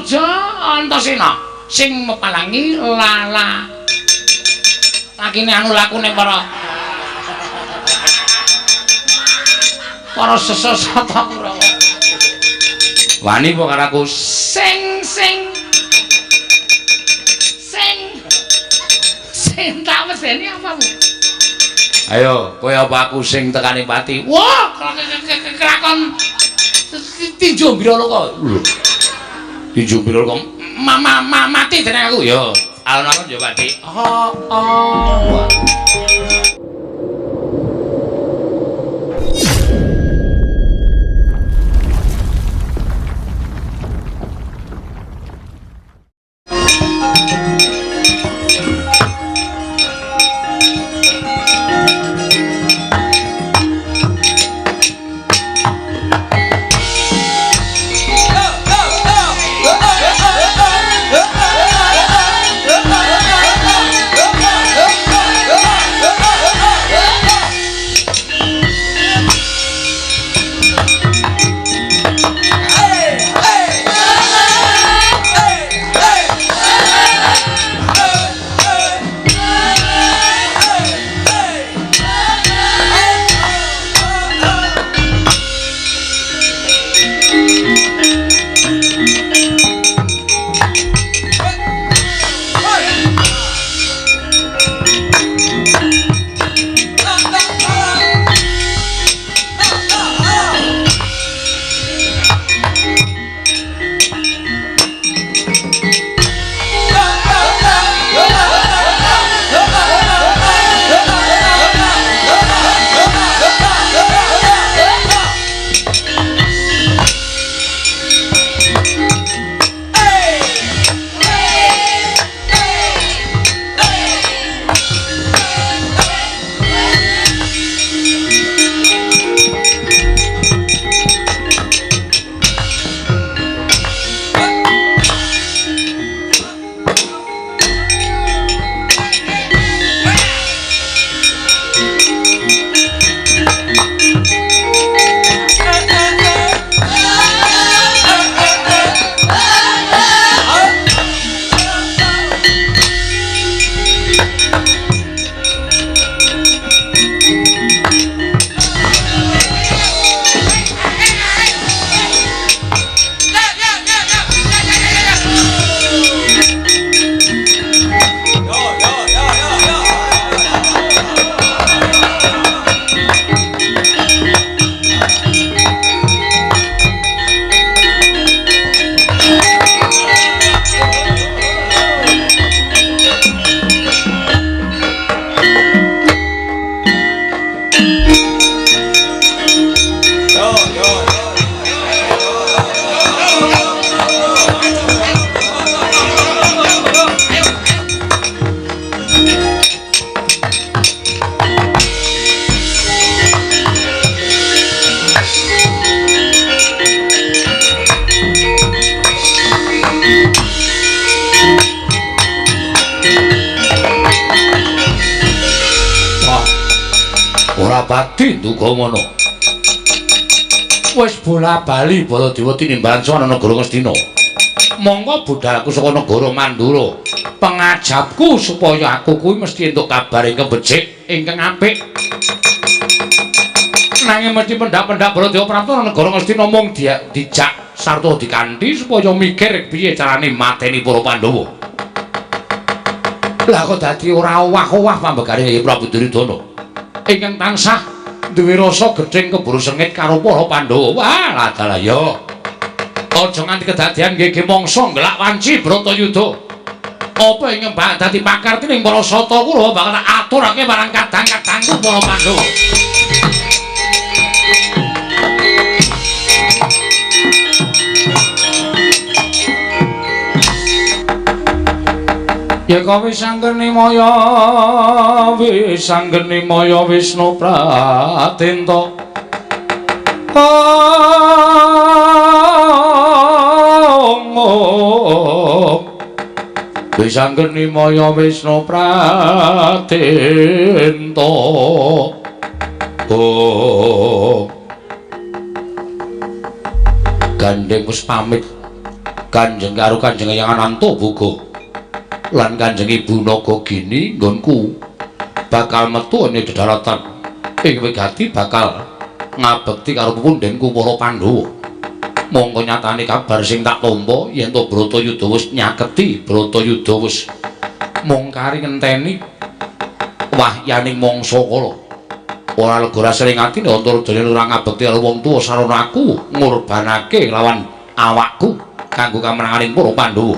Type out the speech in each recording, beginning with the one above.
raja Antasena sing mepalangi lala lakine anu lakune para sesosata Kurawa. Wani apa karo aku sing tak meseni apa Bu? Ayo, kowe apa aku sing tekani pati? Wah, kelakon tinju mbira kok. Lho. Tinju mbira kok mati dening aku ya. Alon-alon ya pati. Oh. Pati duka mono. Wis bola-bali Baladewa tinimbang sono negara Ngastina. Monggo budhalku saka negara Mandura. Pengajapku supaya aku kuwi mesti entuk kabar ingkang becik, ingkang apik. Nanging mesti pendak-pendak Baladewa Prapta negara Ngastina mung dijak sarta dikanthi supaya mikir piye carane mateni para Pandhawa. Lah kok dadi ora owah-owah pambekane Yayi Prabu Duryudana. Ingkang tansah duwe rasa gething keburu sengit karo para Pandhawa. Wah, dalah ya. Aja nganti kedadian nggih mangsa ngelak wanci Bratayuda. Apa ingkang bakal dadi pakartining para sata kula bakal aturake marang kadang-kadangku para Pandhawa. Ya kowe sanggeni maya Wisnu Pratenta Wisanggeni maya Wisnu Pratenta Gandeng wis pamit Kanjeng karo Kanjeng Hyang Anantaboga lan Kanjeng Ibu Nagagini nggonku bakal metu ing dedharatan ing wigati bakal ngabekti karo pepundhenku para Pandhawa. Monggo nyatane kabar sing tak tampa yen to Bratayuda wis nyaketi, Bratayuda wis mung kari ngenteni wahyaning mangsa kala. Ora lega sering atine Antaradya ora ngabekti karo wong tuwa sarana aku ngorbanake lawan awakku kanggo kamenanganing para Pandhawa.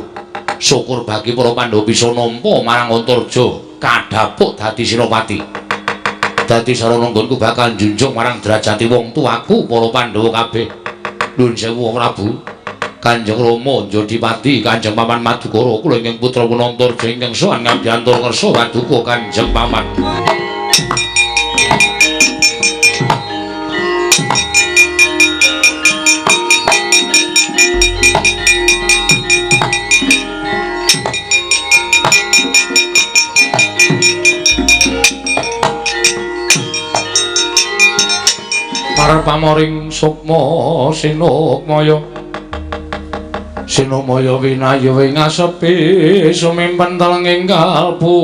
Syukur bagi para Pandhawa bisa nampa marang Antaradya kadhapuk dadi senopati. Dadi sarana nggonku bakal njunjung marang derajati wong tuaku para Pandhawa kabeh. Nuwun sewu Prabu. Kanjeng Rama Jodipati, Kanjeng Paman Madukara, kula ingkang putra Antaradya ingkang sowan ngabyantur kersa paduka Kanjeng Paman. Para pamoring sukma sinukmaya Sinumaya winayu ing asepi sumimpen telenging kalbu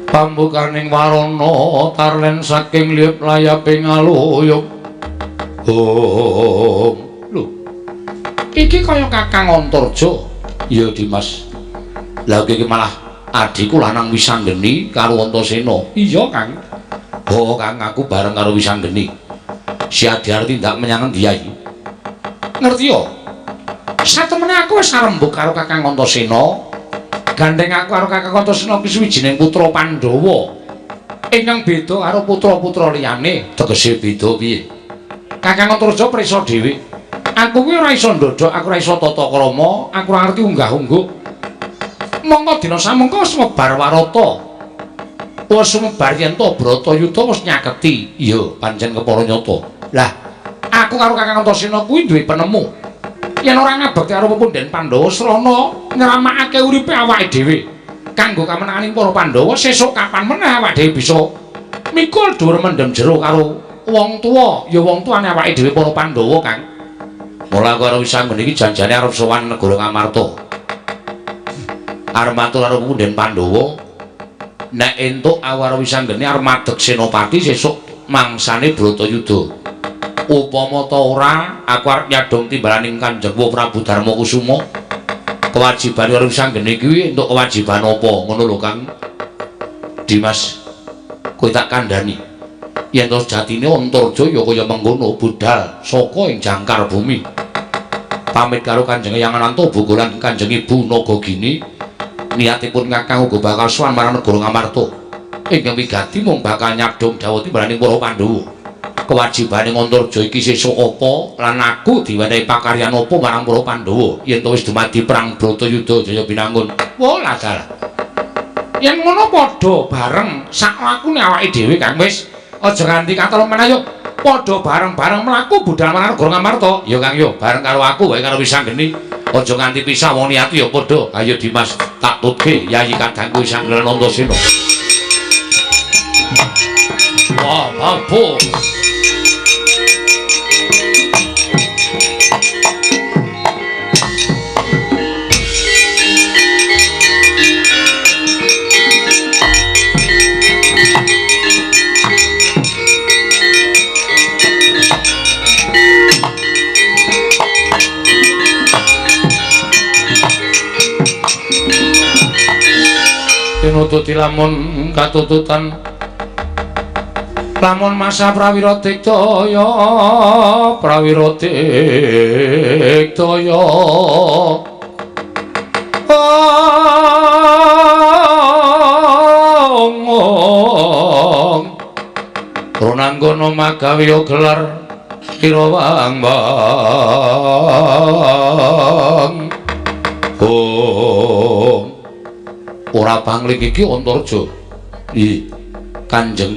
pambukaning warana tarlen saking liep layaping aluyuk. Lho. Iki kaya Kakang Antaradya. Ya Dimas. Lah iki malah adhiku lanang Wisanggeni karo Antasena. Iya, Kang. Oh, Kang, aku bareng karo Wisanggeni. Si Adyarti ndak menyang endi ae. Ngerti ya? Satemene aku wis arembug karo Kakang Antasena. Gandeng aku karo Kakang Antasena kuwi suwijining putra Pandhawa. Ingkang beda karo putra-putra liyane, tegese beda piye? Kakang Antaradya prisa dhewe. Aku kuwi ora iso ndodhok, aku ora iso tata krama, aku ora ngerti unggah-ungguh. Mongko dina samengko wis mebar warata. Wis sumebar yen to Bratayuda wis nyaketi. Iya, pancen kepara nyata. Lah, aku karo Kakang Antasena kuwi duwe penemu. Yen ora ngabekti karo pepundhen Pandhawa srana nyramakake uripe awake dhewe kanggo kamenanganing para Pandhawa, sesuk kapan meneh awake dhewe bisa mikul dhuwur mendem jero karo wong tuwa, ya wong tuwane awake dhewe para Pandhawa, Kang. Mula karo Wisanggeni iki janjane arep sowan negara Ngamarta. Arep matur karo pepundhen Pandhawa. Nek entuk awara Wisanggeni arep madeg senopati sesuk mangsane Bratayuda. Upama ta ora, aku arep nyadong timbalaning Kanjeng Prabu Darmakusuma. Kewajiban karo Wisanggeni kuwi entuk kewajiban apa? Ngono lho, Kang. Dimas, kowe tak kandhani. Yen to jatine Antaradya ya kaya mengkono budal saka ing jangkar bumi. Pamit karo Kanjeng Hyang Anantaboga lan Kanjeng Ibu Nagagini. Niatipun Kakang uga bakal sowan marang negara Ngamarta. Ingkang wigati mung bakal nyadong dawuh timbalaning para Pandhawa. Kewajibane Antaradya iki sesuk apa lan aku diwenehi pakaryan apa marang para Pandhawa yen to wis dumadi perang Bratayuda Jaya Binangun. Wah, ladal. Yen ngono padha bareng sak lakune awake dhewe, Kang. Wis aja nganti katon meneh yo. Padha bareng-bareng mlaku budal marang negara Ngamarta. Ya, Kang, yo bareng karo aku wae karo Wisanggeni. Aja nganti pisah wong niati ya padha. Ayo Dimas, tak tutke Yayi kadangku Wisanggeni Antasena. Wah, ampun. Tinututi lamun katututan lamun masa prawira diktaya Ronanggono magawi gelar Kirawang bang ora pangling iki Antaradya. Kanjeng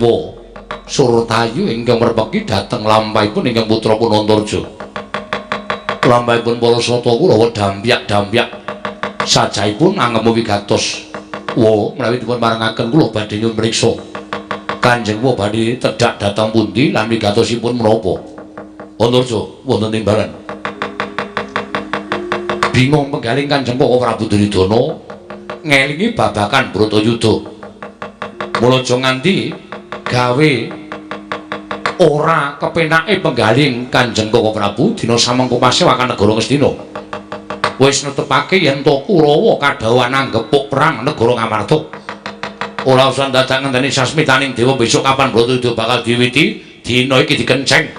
Surtayu ingkang merpeki dhateng lampahipun ingkang putrapun Antaradya. Lampahipun para sata Kurawa dampyak-dampyak sajaipun angem wigatos. Menawi dipun marangaken kula badhe nyuwun mriksa. Kanjeng badhe tedhak dhateng pundi lan wigatosipun menapa? Antaradya wonten timbalan. bingung penggaling Kanjeng Prabu Duryudana ngelingi babakan Bratayuda. Mula aja nganti gawe ora kepenake penggaling Kanjeng Prabu dina samengko pasewakan negara Ngastina. Wis netepake yen to Kurawa kadhawuhan anggepuk perang negara Ngamarta. Ora usah dadak ngenteni sasmitaning dewa besok kapan Bratayuda bakal diwiwiti, dina iki dikenceng.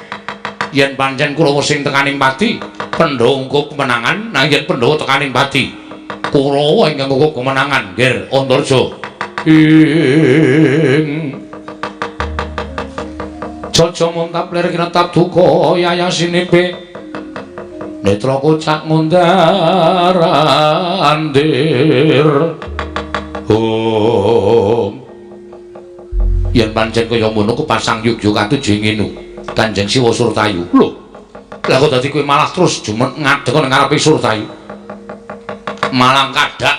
Yen pancen Kurawa sing tekaning pati, Pandhawa engko kemenangan, nang yen Pandhawa tekaning pati, Kurawa ingkang engko kemenangan. Nggih, Antarja. Jaja muntap lir kinetap duka yayasinipe netra kocak mundarandir. Yen pancen kaya ngono kepasang yugya katuju nginu Kanjeng Siwa Surtayu. Lho, lha kok dadi kowe malah terus jumen ngadeg nang ngarepe Surtayu. Malang kadhak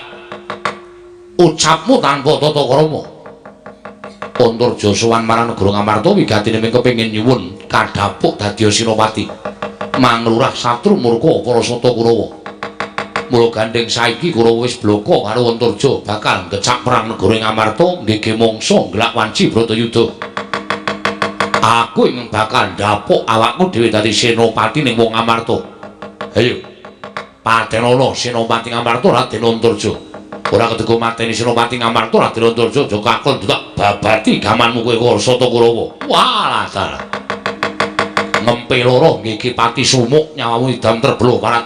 ucapmu tanpa tata krama. Antarja sowan marang negara Ngamarta wigatine mung kepengin nyuwun kadhapuk dadi Sinopati. Manglurah satru murka para sata Kurawa. Mula gandeng saiki Kurawa wis bloko karo Antarja bakal ngecak perang negara Ngamarta nggege mangsa nglak wanci Bratayuda. Aku ing bakal ndapuk awakmu dhewe dadi Senopati ning wong Ngamarta. Ayo. Patenana Senopati Ngamarta Raden Antarja. Ora kedego mateni Senopati Ngamarta Raden Antarja aja kakon tak babati gamanmu kowe Sata Kurawa. Walah ta. Ngempe loro nggih pati sumuk nyawamu idam terbelo parat.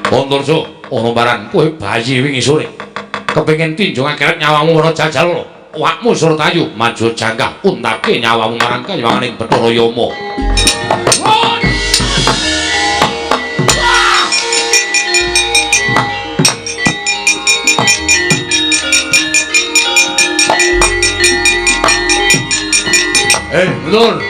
Antarja, ana baran kowe bayi wingi sore. Kepengin tinjung akeret nyawamu ora jajal lho. Awakmu Surtayu maju janggah untake nyawamu marang kayawanganing Bathara Yama. Betul.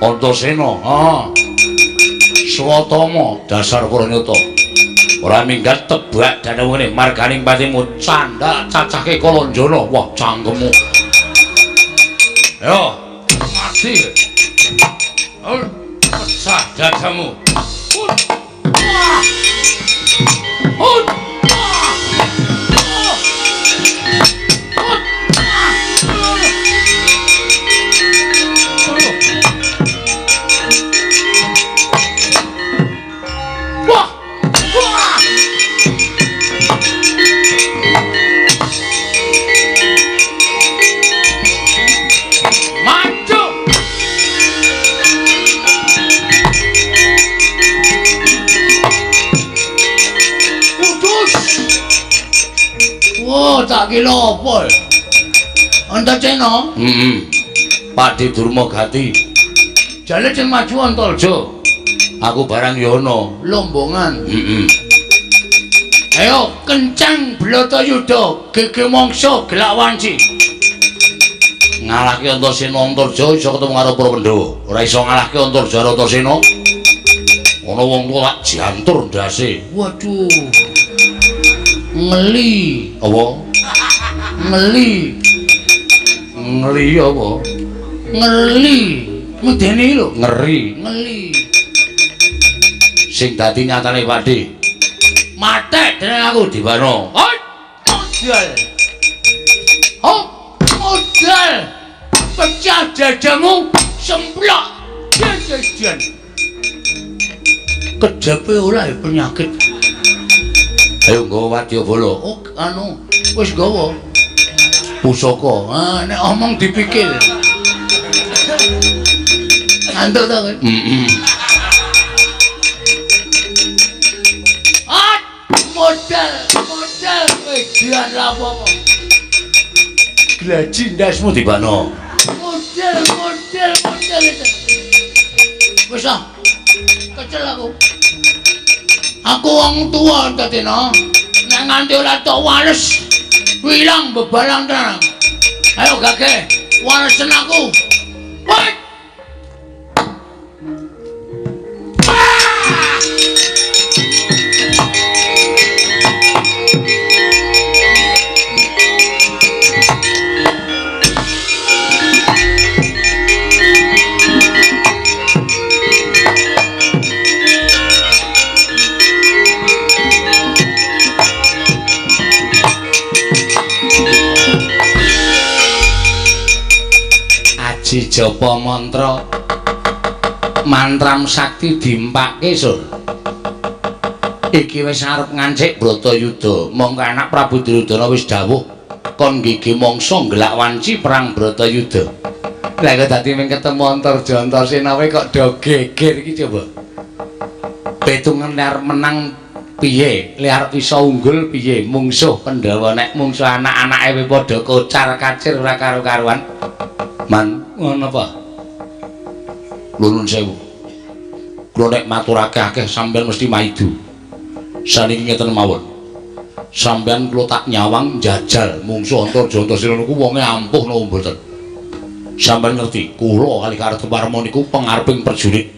Antasena, Swatama dasar Pranyata. Ora minggat tebak danawene marganing patimu candhak cacahke Kalanjana. Wah, cangkemmu. Yo, mati. Pecah dadamu. Tak kira apa? Antasena? Pati Durmagati. Jale sing maju Antarja. Aku barang yono, lombongan. Ayo kencang Bratayuda, gege mangsa gelak wanci. Ngalahke Antasena Antarja iso ketemu karo para Pandhawa. Ora iso ngalahke Antarja karo Antasena. Ana wong tuwa tak jantur ndase. Waduh. Ngeli. Apa? Ngeli. Ngeli apa? Ngeli. Medeni lho. Ngeri. Ngeli. Sing dadi nyatane Pakde. Matek dening aku Diwana. Hoi. Modal. Hop. Modal. Pecah dadamu semplok. Jajan. Kedepe ora penyakit. Ayo nggawa wadyabala. Oh, anu wis nggawa. Pusaka. Nek omong dipikir. Andel ta kowe? Modal, wedan apa-apa. glaji ndasmu dibano. Model itu. Wis ah. Kecel aku. Aku wong tua dadene. Nek nganti ora tok wales, wilang bebalang tenan. Ayo gage, walesen aku. Woi. Aji japa mantra mantram sakti dimpake sur. Iki wis arep ngancik Bratayuda, mongko anak Prabu Duryudana wis dawuh kon nggege mangsa ngelak wanci perang Bratayuda. Lah kok dadi ming ketemu Antarja Antarsena kok do geger iki coba. Petungan liar menang piye, liar iso unggul piye, mungsuh Pandhawa nek mungsuh anak-anake wis padha kocar-kacir ora karo-karuan. Man, ngono apa? Nuwun sewu. Kula nek maturake akeh sampeyan mesti maidu. Saniki ngeten mawon. Sampeyan kula tak nyawang njajal mungsuh Antarja Antarsena niku wonge ampuh napa mboten? Sampeyan ngerti, kula kali karo Teparma niku pangareping prajurit.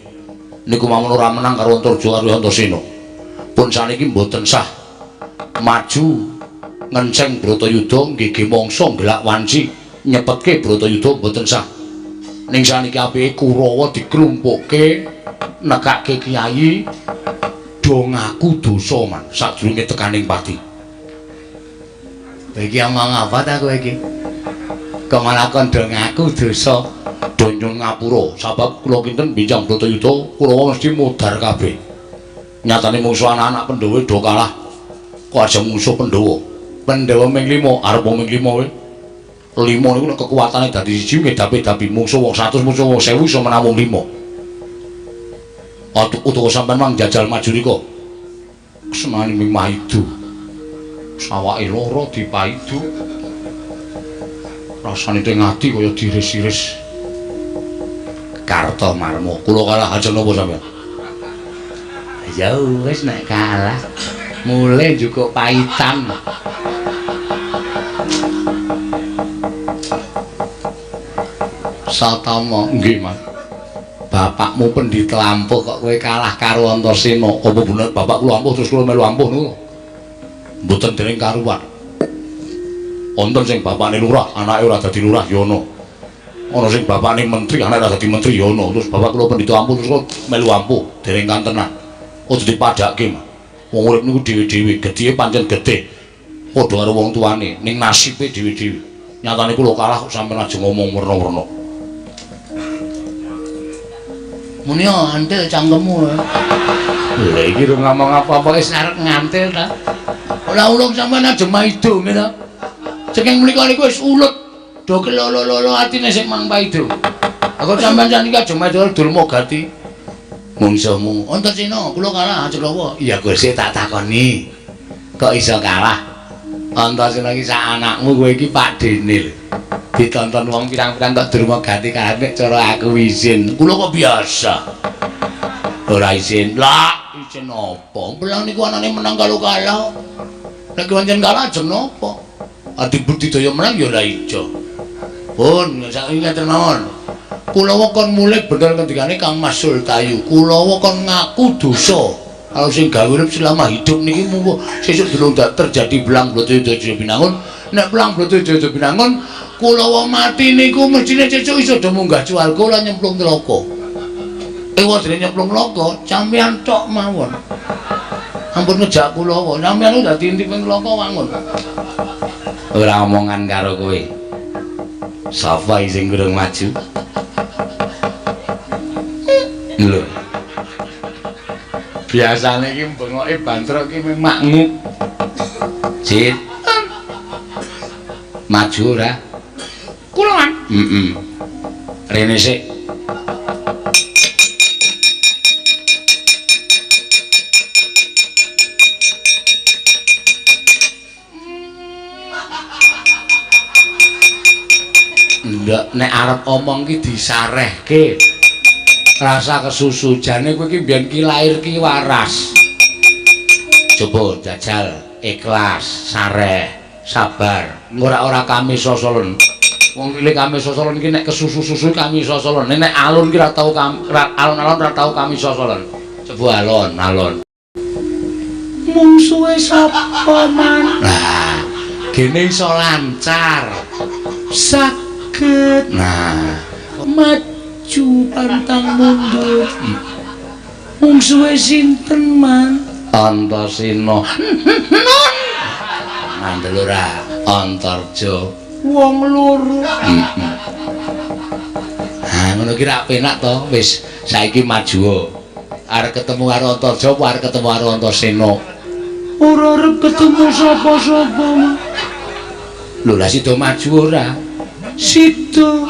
Niku mawon ora menang karo Antarja karo Antarsena. Pun saniki mboten sah maju ngenceng Bratayuda nggege mangsa ngelak wanci. Nyepetke Bratayuda mboten sah. Ning saniki apike Kurawa diklumpukke nekake kiai do ngaku dosa man sadurunge tekaning pati. Iki omong apa ta kowe iki? Kok malah kon do ngaku dosa, do nyuwun ngapura sebab kula kinten bincang Bratayuda Kurawa mesti mudhar kabeh. Nyatane mungsuh anak-anak Pandhawa do kalah. Kok aja mungsuh Pandhawa. Pandhawa ming 5 arep ming 5 kowe. 5 niku nek kekuatane dadi siji ngedapi-dapi mungsuh wong 100 mungsuh wong 1000 iso menamung 5. Utawa sampean mang jajal maju nika. Semani ming maidu. Sawake loro dipaidu. Rasane teng ati kaya diris-iris. Kartomarma, kula kalah aja napa sampean? Ya wis nek kalah. Mulai juga paitan. Satama, nggih, Mas. Bapakmu pendhita ampuh kok kowe kalah karo Antarsena. Apa bener bapak kula ampuh terus kula melu ampuh niku? Mboten dereng karuan. Wonten sing bapakne lurah, anake ora dadi lurah ya ana. Ana sing bapakne menteri, anake ora dadi menteri ya ana. Terus bapak kula pendhita ampuh terus kula melu ampuh dereng kantenan. Ojo dipadhake, Mas. Wong urip niku dhewe-dhewe, gedhe pancen gedhe. Padha karo wong tuane, ning nasibe dhewe-dhewe. Nyatane kula kalah kok sampeyan aja ngomong werna-werna. Muni antil cangkemmu. Lha iki ora ngomong apa-apa wis arep ngantil ta. Ora ulung sampean aja maido ngene ta. Saking mriko niku wis ulut. Do kelolo-lolo atine sing mang paido. Aku sampean saniki aja maido dul mogati. Mungsuhmu Antarsena kula kalah Celawa. Iya Gusti tak takoni. Kok iso kalah? Antarsena iki sak anakmu kowe iki Pak Dene lho. Ditonton wong pirang-pirang kok durma ganti karep cara aku izin. Kula kok biasa. Ora izin. Lah, izin apa? Belang niku anane menang kalau kalah. Nek pancen kalah aja napa? Adi budidaya menang ya ora ijo. Pun, saiki ngaten mawon. Kulawa kon mulih bener ngendikane Kang Mas Sultayu. Kulawa kon ngaku dosa. Kalau sing gawe urip selama hidup niki mungko sesuk durung terjadi belang Bratayuda Binangun. Nek belang Bratayuda Binangun Kulawa mati niku mestine cecuk iso do munggah jualku lan nyemplung neraka. Ewa dene nyemplung neraka, sampeyan tok mawon. Ampun ngejak Kulawa, sampeyan dadi intip ing neraka wangun. Ora omongan karo kowe. Sapa sing durung maju? Lho. Biasane iki bengoke bantruk iki makmu. Jit. Maju ora? Kuloan. Rene sik. ndak nek arep omong ki disarehke. Rasa kesusu jane kowe ki mbiyen ki lair ki waras. Coba jajal ikhlas, sareh, sabar. Ora kami sosolen. Wong cilik kami sosolen ki nek kesusu-susu kami sosolen. Nek alun ki ora tau alun-alun ora tau kami sosolen. Coba alon. Mungsuhe sapa man? Nah, gene iso lancar. Saged. Nah, maju pantang mundur. Mungsuhe sinten man? Antasena. Non. Mandel ora Antarja. Wong loro. Ha ngono ki ra penak to. Wis saiki maju. Arep ketemu karo Antarja apa arep ketemu karo Antasena? Ora arep ketemu sapa-sapa. Lho lah sida maju ora? Sida.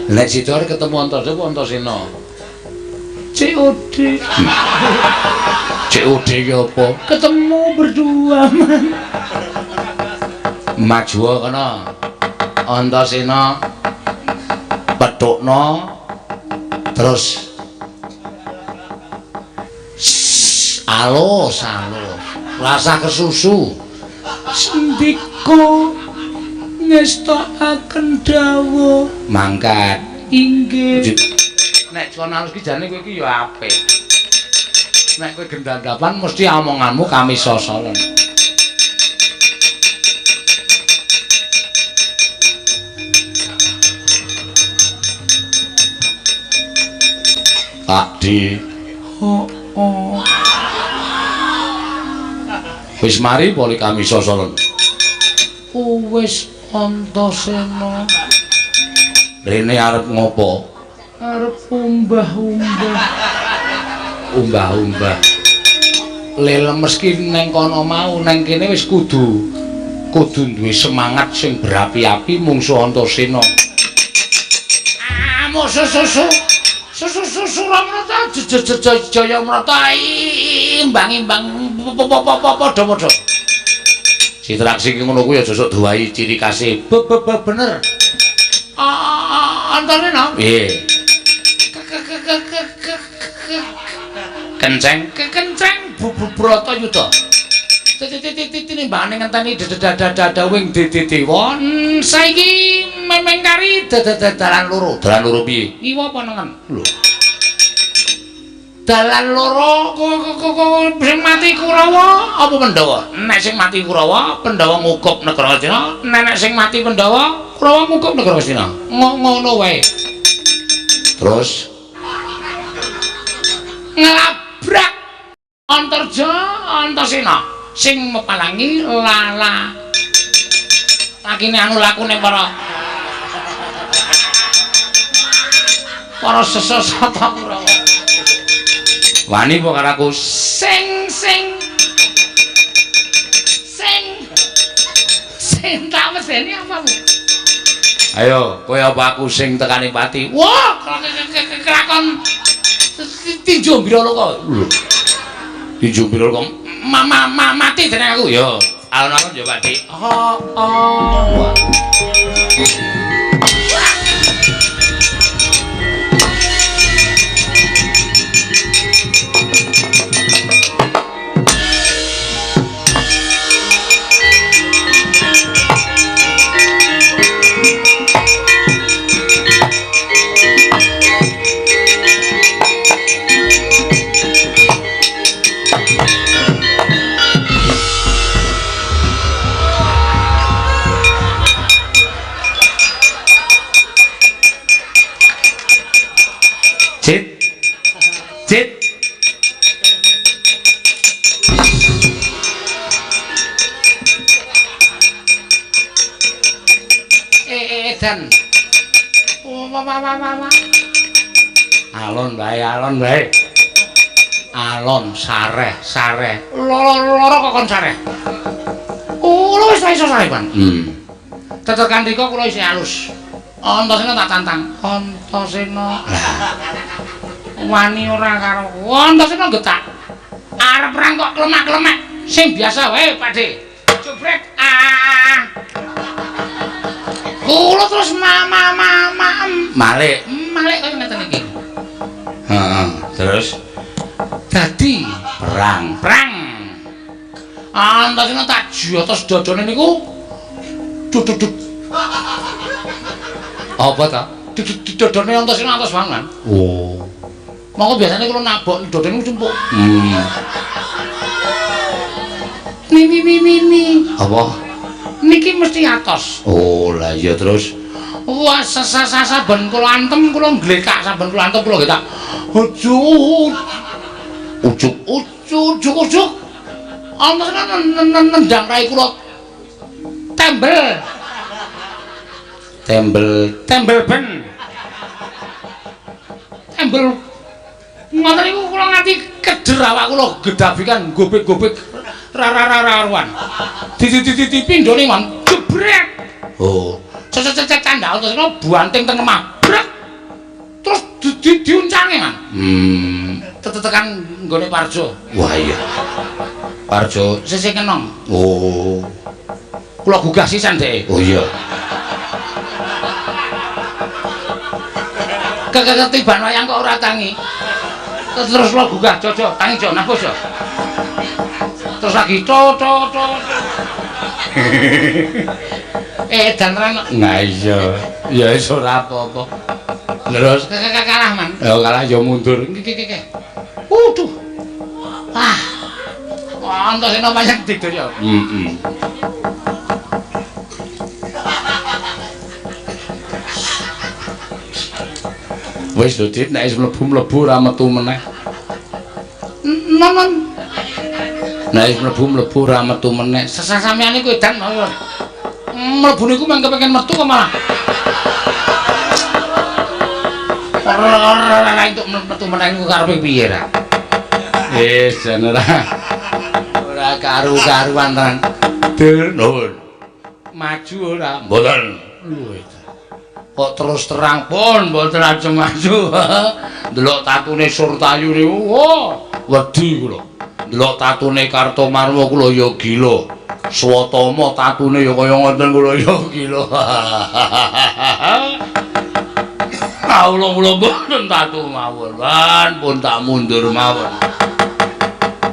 Lek sida arep ketemu Antarja apa Antasena? COD. COD ki apa? Ketemu berdua man. Maju kana. Antasena petukno terus alus rasa kesusu sendika ngestokaken dawuh mangkat inggih nek kono alus ki jane kowe ki ya apik nek kowe gendhandapan mesti omonganmu kami sosolen. Pak Di. Wis mari poli kami sosolen. Wis Antasena. Rene arep ngopo? Arep umbah-umbah. Umbah-umbah. Lemes ki neng kono mau, neng kene wis kudu duwe semangat sing berapi-api mungsu Antasena. Musuh-susu. Susu Ramrata Jaya Mrata imbang-imbang padha-padha. Sitraksi ki ngono kuwi aja sok duwahi ciri khase. Bener. Antasena. Nggih. Kenceng Bratayuda. Tinimbangane ngenteni dadawing dewa saiki memengkari dalan loro. Dalan loro piye? Iwa apa nengen? Lho. Dalan loro sing mati Kurawa apa Pandhawa? Nek sing mati Kurawa, Pandhawa ngukup negara Hastina. Nek sing mati Pandhawa, Kurawa ngukup negara Hastina. Ngono wae. Terus ngelabrak Antarja Antasena. Sing mepalangi lala lakine anu lakune para sesosata Kurawa. Wani apa karaku sing tak meseni apamu? Ayo, kowe apa aku sing tekani pati? Wah, kelakon tinju mbira kok. Tinju mbira kok mati jeneng aku ya. Alon-alon ya Pak Dik. Cit. Dan. Alon bae. Alon sareh. Loro kok kon sareh. Kula wis iso sareh, Pan. Tetekan rika kula isih halus. Antasena tak tantang. Antasena. Wani ora karo Antasena getak. Arep perang kok klemak-klemek. Sing biasa wae, Pakde. Jobrek. Kula terus mama Malik kaya ngeten iki. heeh terus Dadi perang antasena tak jotos dodone niku dudut apa ta dodone antasena antos banget. oh Monggo biasane kula nabok dodone cumpuk. Mimi. apa Niki mesti atos. oh lah iya terus Wah, saben kula antem kula nglekak saben kula antem kula nggih tak ujuk. Ana kan nendang rai kula tembel ben. Tembel ngoten niku kula nganti keder awak kula gedabikan gobek-gobek rararuan. Dipindhone man jebret. oh Cecek candhal terus buanting teng lemah. Terus diuncange man. Tekan nggone Parjo. wah iya Parjo Sesih kenong. oh Kula gugah sisan dhek. oh iya Ketiban wayang kok ora tangi. Terus kula gugah jojo, tangi jo napa jo. Terus lagi to. Dan ran. nah iya ya wis ora apa-apa terus Kalah man. ya kalah ya mundur Ki. Waduh. Wah. Antasena wayang digdaya. wis lho Dit nek wis mlebu ora metu meneh Non. nek wis mlebu ora metu meneh Sampeyan iku edan mawon. Mlebu niku mangke pengen metu kok malah. Ora entuk metu meneh niku karepe piye ra? wis jan ora karu-karuan tenan Dur nuwun maju ora mboten kok terus terang pun mboten ajeng maju ndelok tatune Surtayu niku wedi kula ndelok tatune Kartomarma kula ya gila Swatama tatune ya kaya ngoten kula ya gila kula mboten tatu mawon pun tak mundur mawon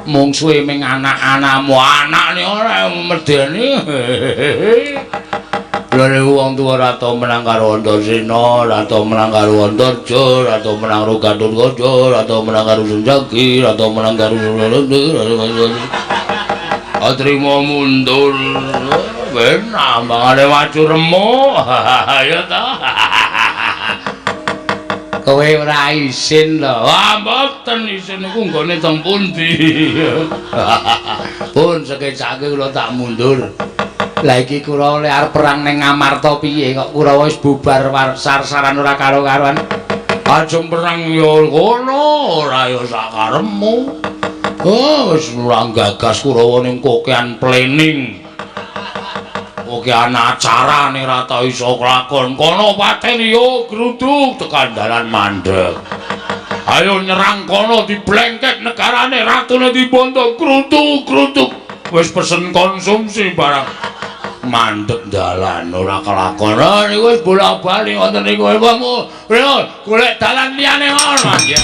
mung suwe ming anak-anakmu anakne ora medeni lha niku wong tuwa ora tau menang karo Antasena ora tau menang karo Antarja ora tau menang karo Gatotkaca ora tau menang karo Sunjagi ora tau menang karo Atrima mundur ben ambangane maju remo ya ta kowe ora isin lho. Wah, mboten isin niku nggone teng pundi. Pun sekecake kula tak mundur. Lah iki Kurawa lek arep perang ning Ngamarta piye kok Kurawa wis bubar sar-saran ora karo-karoan. Ajeng perang ya ngono, ora ya sakarepmu. Wis ora gagas Kurawa ning kokean plening. Oke ana acara ning ra tau iso kelakon kono pateni yo gruduk tekan dalan mandeg ayo nyerang kono diblengkek negarane ratune dibondo gruduk wis pesen konsumsi barang mandeg dalan ora kelakon niku wis bolak-balik wonten niku wamu golek dalan liyane ngono ya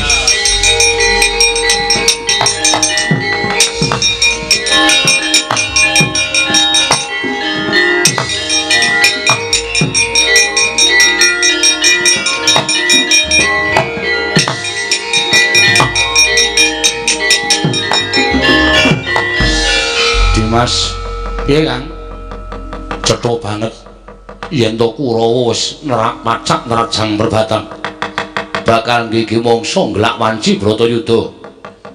Mas, piye Kang? Cetha banget yen to Kurawa wis nerak macak nerajang berbatang. Bakal nggih mangsa nglak wanci Bratayuda.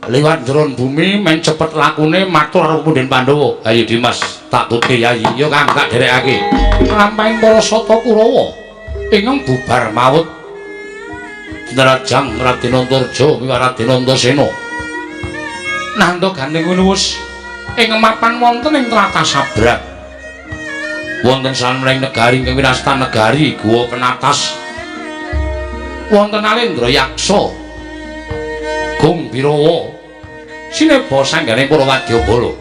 Liwat jron bumi men cepet lakune matur karo Punden Pandhawa. Ayo Dimas, tak tuti yayi. Yo Kang, tak derekake. Lampahing para sata Kurawa ingkang bubar maut. Nerajang Raden Antarja miwah Raden Antasena. Nanda gandeng nuwus ing mapan wonten ing tlatah Sabrak wonten sanmring negari ingkang winastan negari Guwa Penatas wonten Alendra Yaksa Gung Birawa sineba sangganing para wadyabala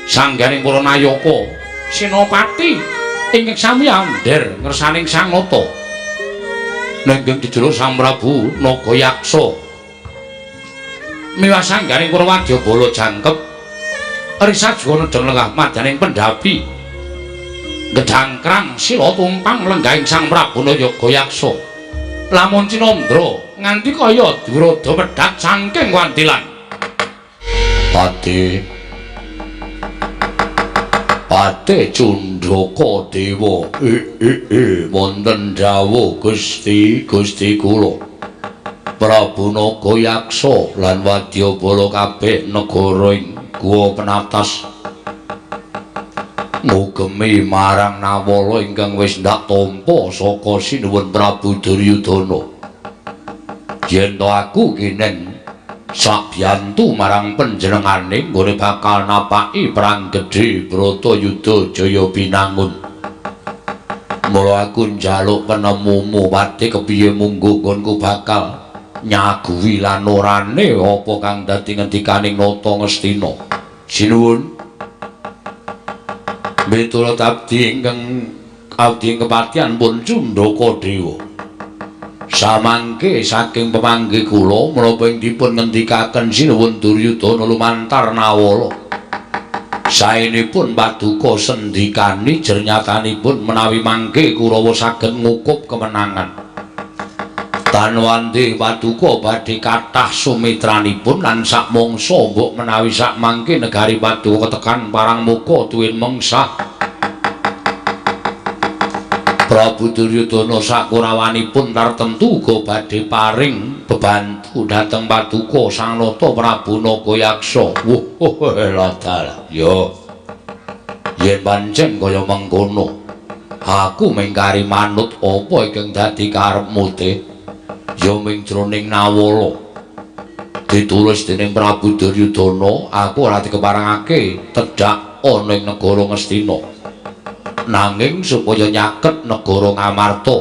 sangganing para nayaka Senopati ingkang sami amder ngersaning Sang Nata nenggeng dijero Sang Prabu Nagayaksa miwah sanggaring Kurawadyabala jangkep risat juga nedeng lenggah madyaning pendhapi gedangkrang sila tumpang lenggahing Sang Prabu Nagayaksa lamun Cinandra nganti kaya Durada medhat saking wantilan Pate Cundaka Dewa wonten dawuh Gusti kula Prabu Nagayaksa lan Wadyabala kabeh negara ing Guwa Penatas ngugemi marang Nawala ingkang wis ndak tampa saka sinuwun Prabu Duryudana yen to aku kinen sakbiyantu marang panjenengane nggone bakal napaki perang gedhe Bratayuda Jaya Binangun mula aku njaluk penemumu pati kepiye munggo nggonku bakal nyaguhi lan orane apa kang dadi ngendikaning Nata Ngastina sinuwun miturut abdi ingkang kepatihan pun Cundaka Dewa samangke saking pemanggih kula menapa ing dipun ngendikaken sinuwun Duryudana lumantar Nawala saenipun paduka sendikani jernyatanipun menawi mangke Kurawa saged ngukup kemenangan tanwandi paduka badhe kathah sumitranipun lan sak mangsa mbok menawi sak mangke negari paduka ketekan parang muka tuwin mengsah Prabu Duryudana sakurawanipun tartemtu uga badhe paring bebantu dhateng paduka Sang Nata Prabu Nagayaksa ladal ya yen pancen kaya mengkono aku mengkari manut apa ingkang dadi karepmu te ya ming jroning Nawala ditulis dening Prabu Duryudana aku ora dikeparengake tedhak ana ing negara Ngastina nanging supaya nyaket negara Ngamarta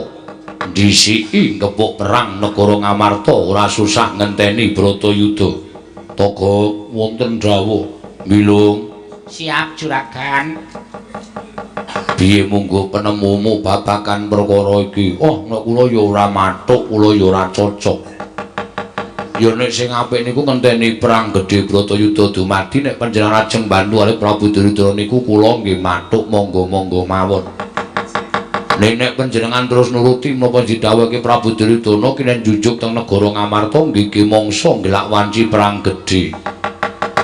disiki ngepuk perang negara Ngamarta ora susah ngenteni Bratayuda Taga wonten dawuh milung siap juragan piye munggo penemumu babagan perkara iki nek kula ya ora mathuk kula ya ora cocok ya nek sing apik niku ngenteni perang gedhe Bratayuda dumadi nek panjenengan ajeng bantu kali Prabu Duryudana niku kula nggih mathuk monggo-monggo mawon nek panjenengan terus nuruti menapa didhawuhake Prabu Duryudana kinen jujuk teng negara Ngamarta nggih mangsa ngelak wanci perang gedhe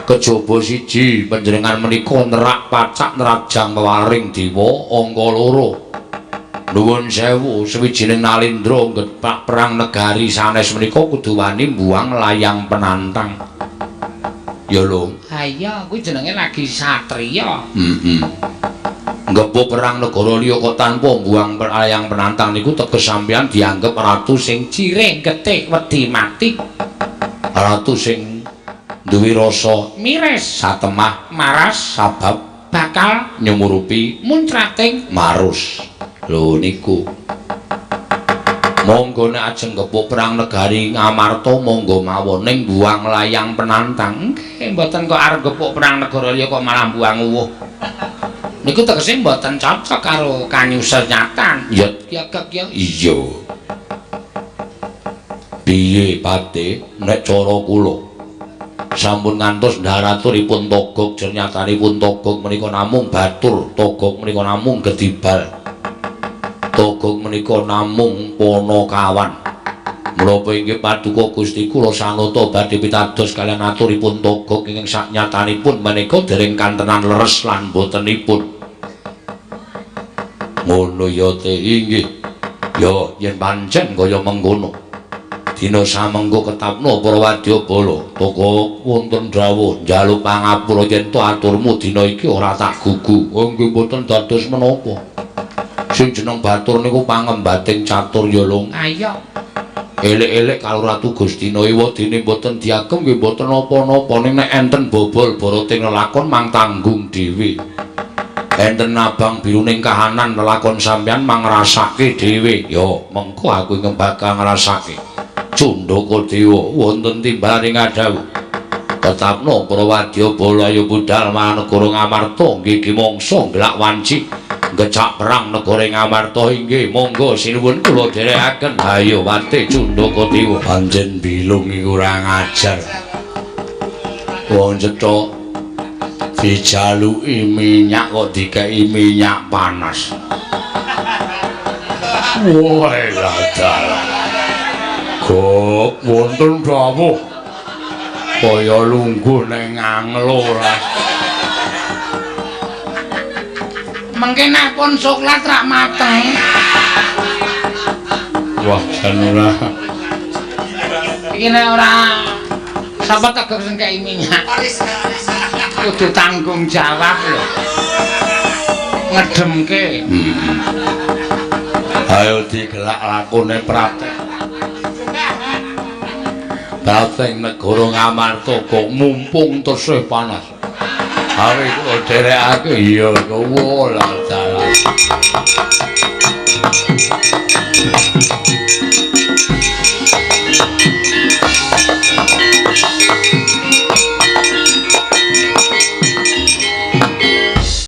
kejaba siji panjenengan menika nerak pacak nerajang waring dewa angka 2 nuwun sewu sawijining nalindra ngepak perang negari sanes menika kudu wani mbuang layang penantang ya lho ha iya kuwi jenenge lagi satriya ngepuk perang negara liya kok tanpa mbuang layang penantang niku teges sampeyan dianggep ratu sing cirih getih wedi mati ratu sing duwe rasa miris satemah maras sabab bakal nyumurupi muncrating marus lho niku monggo nek ajeng kepuk perang negari Ngamarta monggo mawon ning buang layang penantang nggih mboten kok arep kepuk perang negara liya kok malah buang uwuh niku tegese mboten cocok karo kanyusenyatan ya ya iya piye pate nek cara kula sampun ngantos ndaraturipun Togog jernyatanipun Togog menika namung batur Togog menika namung gedibal Togog menika namung Panakawan menapa inggih paduka Gusti kula sanata badhe pitados kaliyan aturipun Togog ingkang saknyatanipun menika dereng kantenan leres lan botenipun ngono ya te inggih ya yen pancen kaya mengkono dina samengko ketapno para wadyabala Taga wonten dawuh njaluk pangapura yen to aturmu dina iki ora tak gugu nggih mboten dados menapa sing jeneng batur niku pangembating catur ya lung ayo elek-elek karo Ratu Gustina Ewa dene mboten diagem nggih mboten napa-napa ning nek enten bobol boroting lelakon mang tanggung dhewe enten abang biruning kahanan lelakon sampeyan mang ngrasake dhewe ya mengko aku ing bakal ngrasake Cundaka Dewa wonten timbaling adhawu tetapno para wadyabala ayo budal marang negara Ngamarta nggih mangsa nglak wanci Gecak perang negara Ngamarta inggih monggo sinuwun kula dherekaken ayo Wate Cundaka Dewa. Panjen bilung iku ora ngajar. Wong cethuk dijaluki minyak kok dikeki minyak panas. Wah, ladal. Kok wonten dawuh kaya lungguh ning angloras. Mengke napun soklat rak mateng. Wah, jan ora. Iki nek ora sapa tegek sing kei minyak. Kudu tanggung jawab lho. Ngedemke. Ayo digelak lakone Pratek. Dateng negara Ngamarta kok mumpung tesih panas. Awe kula dherekake iya kula dalan.